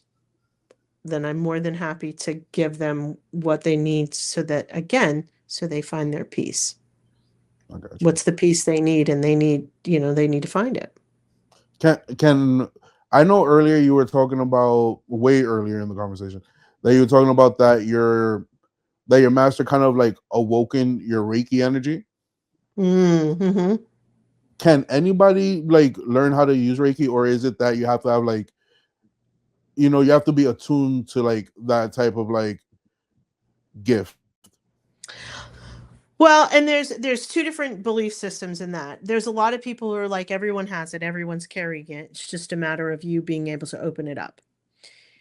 then I'm more than happy to give them what they need so that, again, so they find their peace. I got you. What's the peace they need? And they need to find it. Can I know earlier you were talking about way earlier in the conversation that you were talking about that your master kind of like awoken your Reiki energy. Mm-hmm. Can anybody like learn how to use Reiki, or is it that you have to have like you have to be attuned to like that type of like gift? Well, and there's two different belief systems in that. There's a lot of people who are like, everyone has it, everyone's carrying it. It's just a matter of you being able to open it up.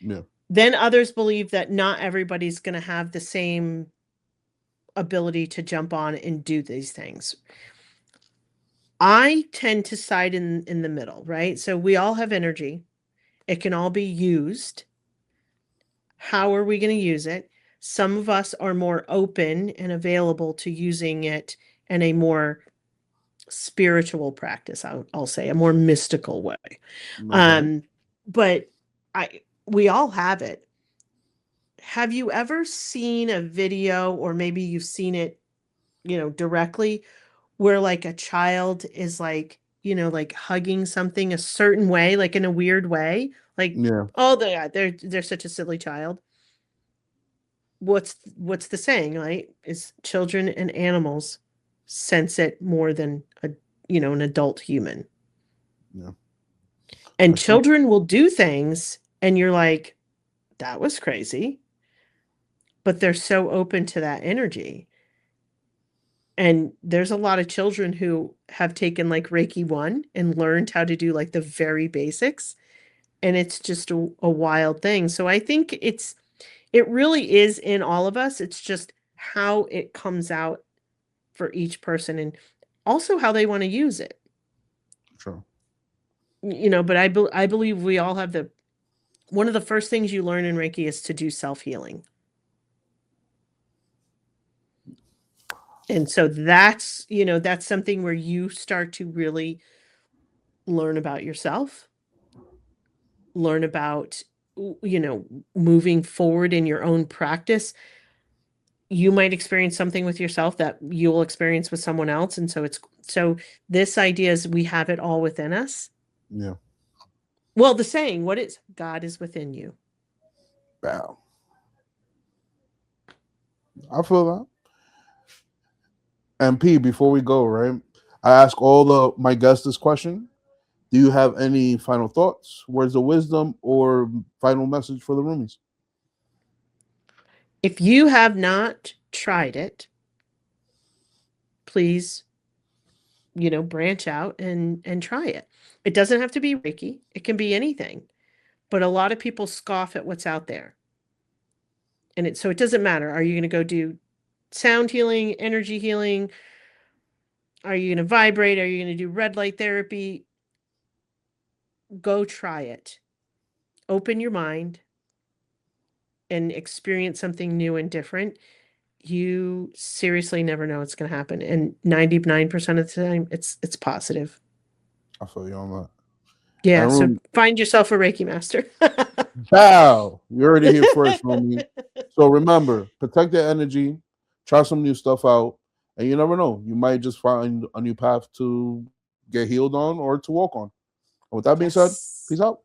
Yeah, Then others believe that not everybody's going to have the same ability to jump on and do these things. I tend to side in the middle, right? So we all have energy. It can all be used. How are we going to use it? Some of us are more open and available to using it in a more spiritual practice, I'll say, a more mystical way. okay. Um, but we all have it. Have you ever seen a video, or maybe you've seen it, directly, where like a child is like, like hugging something a certain way, like in a weird way, like, Yeah, oh, they're such a silly child. What's the saying, right? Is children and animals sense it more than an adult human. yeah, And that's true. children will do things and you're like, that was crazy, but they're so open to that energy. And there's a lot of children who have taken like Reiki 1 and learned how to do like the very basics, and it's just a wild thing. So I think it really is in all of us. It's just how it comes out for each person, and also how they want to use it. True. But I believe we all have the one of the first things you learn in Reiki is to do self-healing. And so that's something where you start to really learn about yourself, learn about, moving forward in your own practice. You might experience something with yourself that you'll experience with someone else. And so this idea is we have it all within us. Yeah. Well, the saying, what is God is within you. Wow. I feel that. And P, before we go, right? I ask all the my guests this question. Do you have any final thoughts, words of wisdom, or final message for the roomies? If you have not tried it, please, branch out and try it. It doesn't have to be Reiki. It can be anything. But a lot of people scoff at what's out there. And so it doesn't matter. Are you going to go do sound healing, energy healing? Are you going to vibrate? Are you going to do red light therapy? Go try it. Open your mind and experience something new and different. You seriously never know what's going to happen. And 99% of the time, it's positive. I feel you on that. Yeah, And so room, find yourself a Reiki master. wow, you heard it here first, homie. So remember, protect your energy, try some new stuff out, and you never know. You might just find a new path to get healed on or to walk on. And with that being said, Yes. peace out.